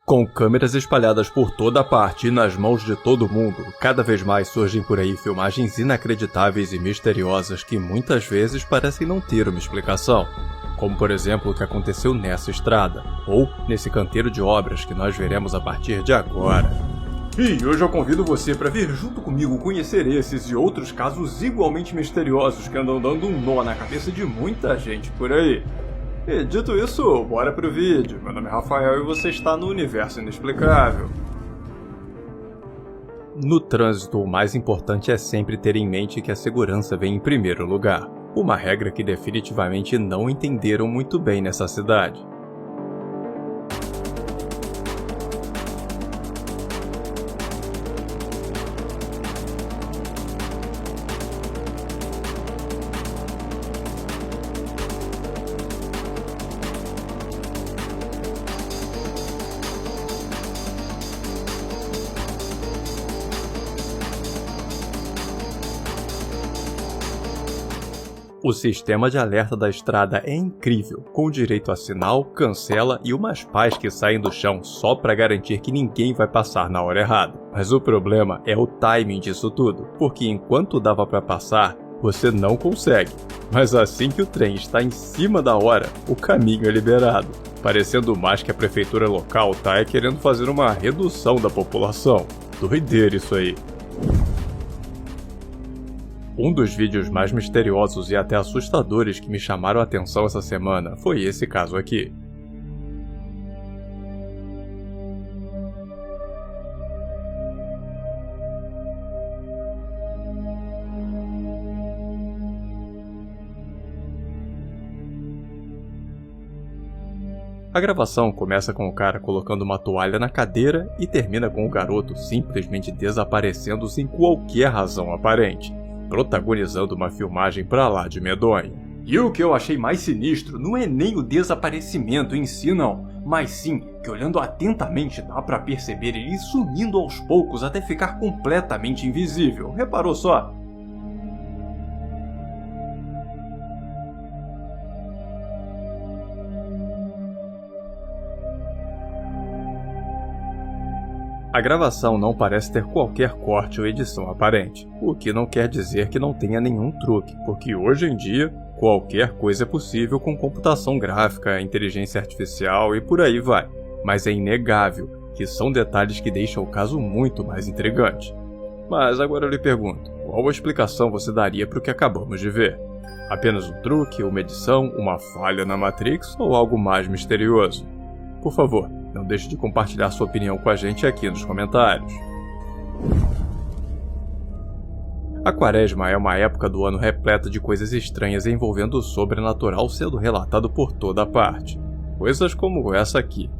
Com câmeras espalhadas por toda parte e nas mãos de todo mundo, cada vez mais surgem por aí filmagens inacreditáveis e misteriosas que muitas vezes parecem não ter uma explicação. Como por exemplo o que aconteceu nessa estrada, ou nesse canteiro de obras que nós veremos a partir de agora. E hoje eu convido você para vir junto comigo conhecer esses e outros casos igualmente misteriosos que andam dando um nó na cabeça de muita gente por aí. E dito isso, bora pro vídeo. Meu nome é Rafael e você está no Universo Inexplicável. No trânsito, o mais importante é sempre ter em mente que a segurança vem em primeiro lugar. Uma regra que definitivamente não entenderam muito bem nessa cidade. O sistema de alerta da estrada é incrível, com direito a sinal, cancela e umas pás que saem do chão só para garantir que ninguém vai passar na hora errada. Mas o problema é o timing disso tudo, porque enquanto dava para passar, você não consegue. Mas assim que o trem está em cima da hora, o caminho é liberado. Parecendo mais que a prefeitura local tá querendo fazer uma redução da população. Doideira isso aí. Um dos vídeos mais misteriosos e até assustadores que me chamaram a atenção essa semana foi esse caso aqui. A gravação começa com o cara colocando uma toalha na cadeira e termina com o garoto simplesmente desaparecendo sem qualquer razão aparente, protagonizando uma filmagem pra lá de medonha. E o que eu achei mais sinistro não é nem o desaparecimento em si não, mas sim que olhando atentamente dá pra perceber ele sumindo aos poucos até ficar completamente invisível. Reparou só? A gravação não parece ter qualquer corte ou edição aparente, o que não quer dizer que não tenha nenhum truque, porque hoje em dia qualquer coisa é possível com computação gráfica, inteligência artificial e por aí vai. Mas é inegável que são detalhes que deixam o caso muito mais intrigante. Mas agora eu lhe pergunto, qual a explicação você daria para o que acabamos de ver? Apenas um truque, uma edição, uma falha na Matrix ou algo mais misterioso? Por favor, não deixe de compartilhar sua opinião com a gente aqui nos comentários. A Quaresma é uma época do ano repleta de coisas estranhas envolvendo o sobrenatural sendo relatado por toda parte. Coisas como essa aqui.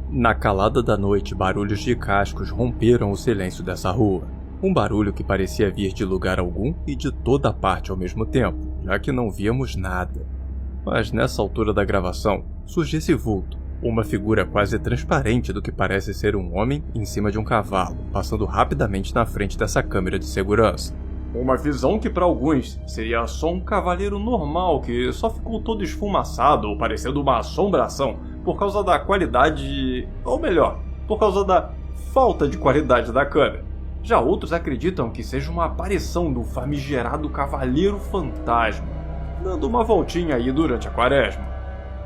Na calada da noite, barulhos de cascos romperam o silêncio dessa rua. Um barulho que parecia vir de lugar algum e de toda parte ao mesmo tempo, já que não víamos nada. Mas nessa altura da gravação, surge esse vulto, uma figura quase transparente do que parece ser um homem em cima de um cavalo, passando rapidamente na frente dessa câmera de segurança. Uma visão que para alguns seria só um cavaleiro normal que só ficou todo esfumaçado ou parecendo uma assombração por causa da qualidade, ou melhor, por causa da falta de qualidade da câmera. Já outros acreditam que seja uma aparição do famigerado Cavaleiro Fantasma, dando uma voltinha aí durante a Quaresma.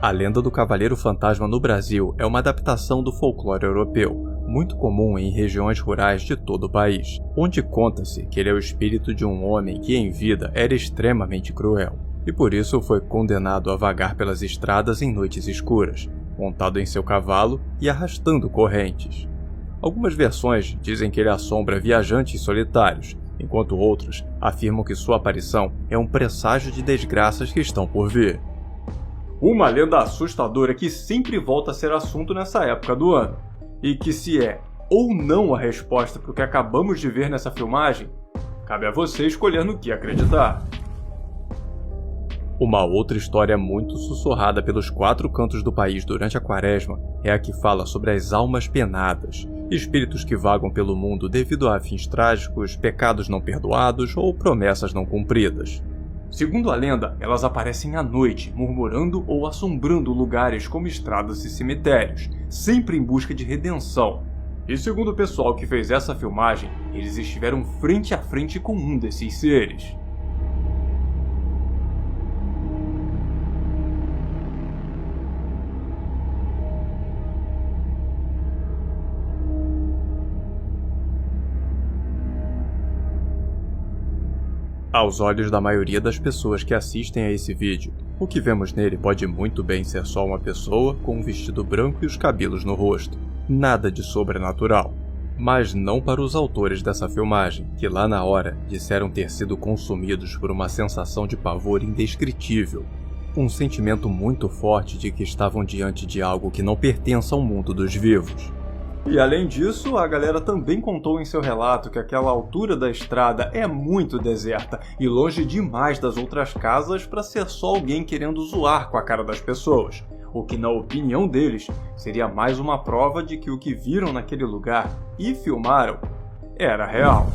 A lenda do Cavaleiro Fantasma no Brasil é uma adaptação do folclore europeu, muito comum em regiões rurais de todo o país, onde conta-se que ele é o espírito de um homem que em vida era extremamente cruel, e por isso foi condenado a vagar pelas estradas em noites escuras, montado em seu cavalo e arrastando correntes. Algumas versões dizem que ele assombra viajantes solitários, enquanto outras afirmam que sua aparição é um presságio de desgraças que estão por vir. Uma lenda assustadora que sempre volta a ser assunto nessa época do ano, e que se é ou não a resposta para o que acabamos de ver nessa filmagem, cabe a você escolher no que acreditar. Uma outra história muito sussurrada pelos 4 cantos do país durante a Quaresma é a que fala sobre as almas penadas, espíritos que vagam pelo mundo devido a fins trágicos, pecados não perdoados ou promessas não cumpridas. Segundo a lenda, elas aparecem à noite, murmurando ou assombrando lugares como estradas e cemitérios, sempre em busca de redenção. E segundo o pessoal que fez essa filmagem, eles estiveram frente a frente com um desses seres. Aos olhos da maioria das pessoas que assistem a esse vídeo, o que vemos nele pode muito bem ser só uma pessoa com um vestido branco e os cabelos no rosto. Nada de sobrenatural. Mas não para os autores dessa filmagem, que lá na hora disseram ter sido consumidos por uma sensação de pavor indescritível. Um sentimento muito forte de que estavam diante de algo que não pertence ao mundo dos vivos. E além disso, a galera também contou em seu relato que aquela altura da estrada é muito deserta e longe demais das outras casas para ser só alguém querendo zoar com a cara das pessoas, o que na opinião deles seria mais uma prova de que o que viram naquele lugar e filmaram era real.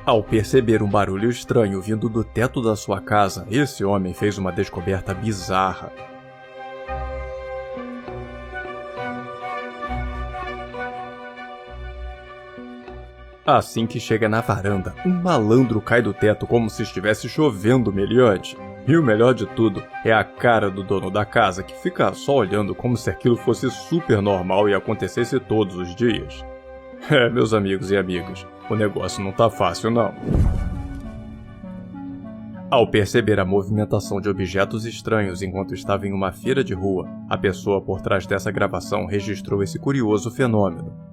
Ao perceber um barulho estranho vindo do teto da sua casa, esse homem fez uma descoberta bizarra. Assim que chega na varanda, um malandro cai do teto como se estivesse chovendo meliante. E o melhor de tudo é a cara do dono da casa, que fica só olhando como se aquilo fosse super normal e acontecesse todos os dias. É, meus amigos e amigas, o negócio não tá fácil não. Ao perceber a movimentação de objetos estranhos enquanto estava em uma feira de rua, a pessoa por trás dessa gravação registrou esse curioso fenômeno.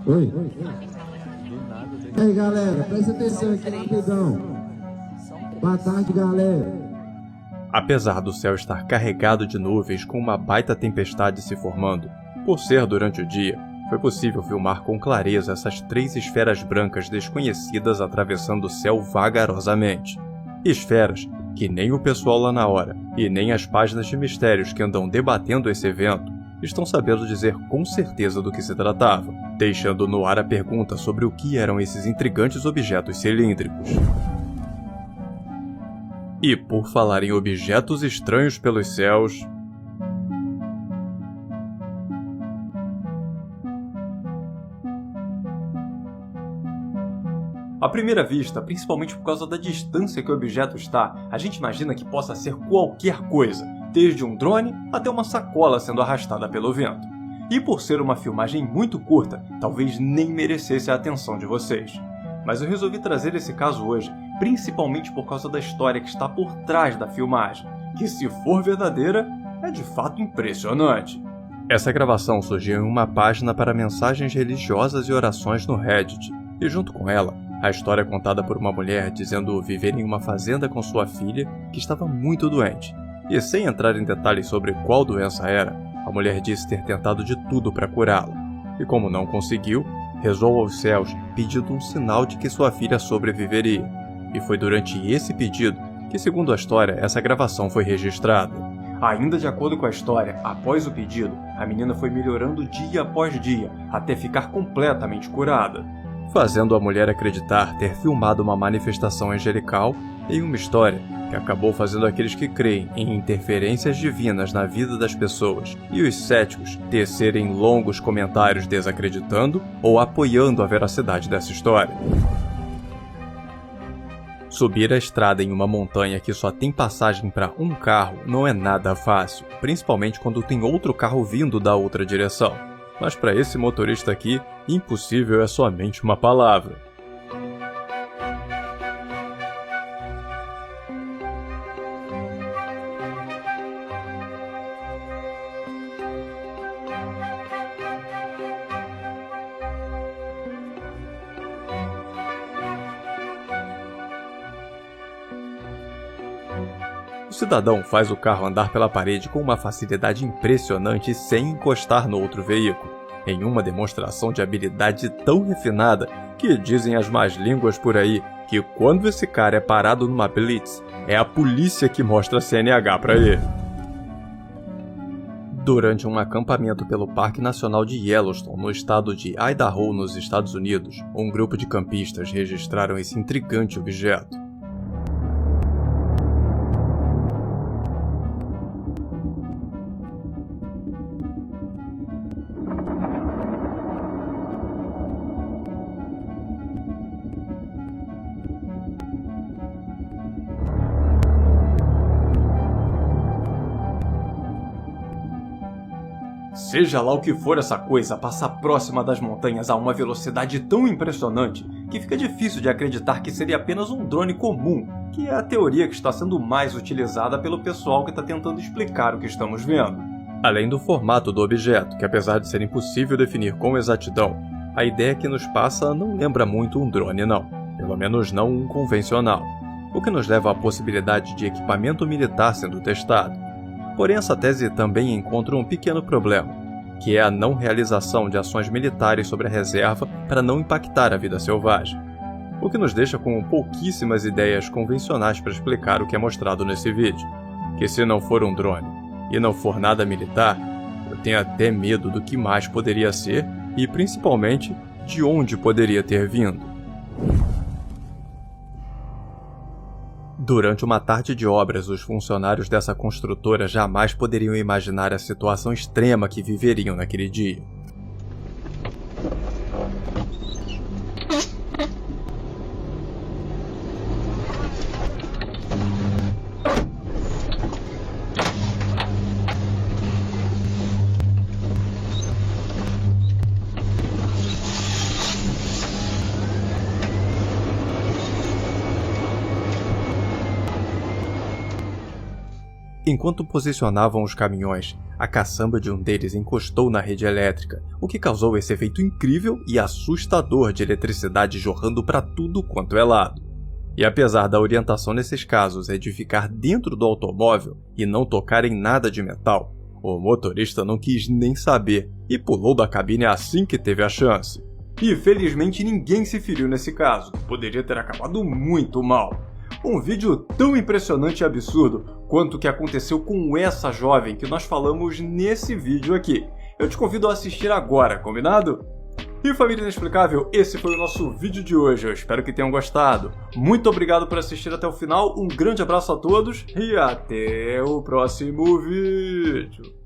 Oi. Ei, galera, presta atenção aqui rapidão. Boa tarde, galera. Apesar do céu estar carregado de nuvens com uma baita tempestade se formando, por ser durante o dia, foi possível filmar com clareza essas 3 esferas brancas desconhecidas atravessando o céu vagarosamente. Esferas que nem o pessoal lá na hora e nem as páginas de mistérios que andam debatendo esse evento estão sabendo dizer com certeza do que se tratava, deixando no ar a pergunta sobre o que eram esses intrigantes objetos cilíndricos. E por falar em objetos estranhos pelos céus... À primeira vista, principalmente por causa da distância que o objeto está, a gente imagina que possa ser qualquer coisa, desde um drone até uma sacola sendo arrastada pelo vento. E por ser uma filmagem muito curta, talvez nem merecesse a atenção de vocês. Mas eu resolvi trazer esse caso hoje, principalmente por causa da história que está por trás da filmagem, que se for verdadeira, é de fato impressionante. Essa gravação surgiu em uma página para mensagens religiosas e orações no Reddit, e junto com ela, a história é contada por uma mulher dizendo viver em uma fazenda com sua filha que estava muito doente. E sem entrar em detalhes sobre qual doença era, a mulher disse ter tentado de tudo para curá-la. E como não conseguiu, rezou aos céus pedindo um sinal de que sua filha sobreviveria. E foi durante esse pedido que, segundo a história, essa gravação foi registrada. Ainda de acordo com a história, após o pedido, a menina foi melhorando dia após dia, até ficar completamente curada, fazendo a mulher acreditar ter filmado uma manifestação angelical em uma história que acabou fazendo aqueles que creem em interferências divinas na vida das pessoas e os céticos tecerem longos comentários desacreditando ou apoiando a veracidade dessa história. Subir a estrada em uma montanha que só tem passagem para um carro não é nada fácil, principalmente quando tem outro carro vindo da outra direção. Mas para esse motorista aqui, impossível é somente uma palavra. O cidadão faz o carro andar pela parede com uma facilidade impressionante sem encostar no outro veículo. em uma demonstração de habilidade tão refinada que dizem as más línguas por aí que quando esse cara é parado numa blitz, é a polícia que mostra a CNH pra ele. Durante um acampamento pelo Parque Nacional de Yellowstone, no estado de Idaho, nos Estados Unidos, um grupo de campistas registraram esse intrigante objeto. Seja lá o que for essa coisa, passa próxima das montanhas a uma velocidade tão impressionante que fica difícil de acreditar que seria apenas um drone comum, que é a teoria que está sendo mais utilizada pelo pessoal que está tentando explicar o que estamos vendo. Além do formato do objeto, que apesar de ser impossível definir com exatidão, a ideia que nos passa não lembra muito um drone não, pelo menos não um convencional, o que nos leva à possibilidade de equipamento militar sendo testado. Porém, essa tese também encontra um pequeno problema, que é a não realização de ações militares sobre a reserva para não impactar a vida selvagem, o que nos deixa com pouquíssimas ideias convencionais para explicar o que é mostrado nesse vídeo, que se não for um drone e não for nada militar, eu tenho até medo do que mais poderia ser e, principalmente, de onde poderia ter vindo. Durante uma tarde de obras, os funcionários dessa construtora jamais poderiam imaginar a situação extrema que viveriam naquele dia. Enquanto posicionavam os caminhões, a caçamba de um deles encostou na rede elétrica, o que causou esse efeito incrível e assustador de eletricidade jorrando para tudo quanto é lado. E apesar da orientação nesses casos é de ficar dentro do automóvel e não tocar em nada de metal, o motorista não quis nem saber e pulou da cabine assim que teve a chance. E felizmente ninguém se feriu nesse caso, poderia ter acabado muito mal. Um vídeo tão impressionante e absurdo quanto o que aconteceu com essa jovem que nós falamos nesse vídeo aqui. Eu te convido a assistir agora, combinado? E família inexplicável, esse foi o nosso vídeo de hoje, eu espero que tenham gostado. Muito obrigado por assistir até o final, um grande abraço a todos e até o próximo vídeo.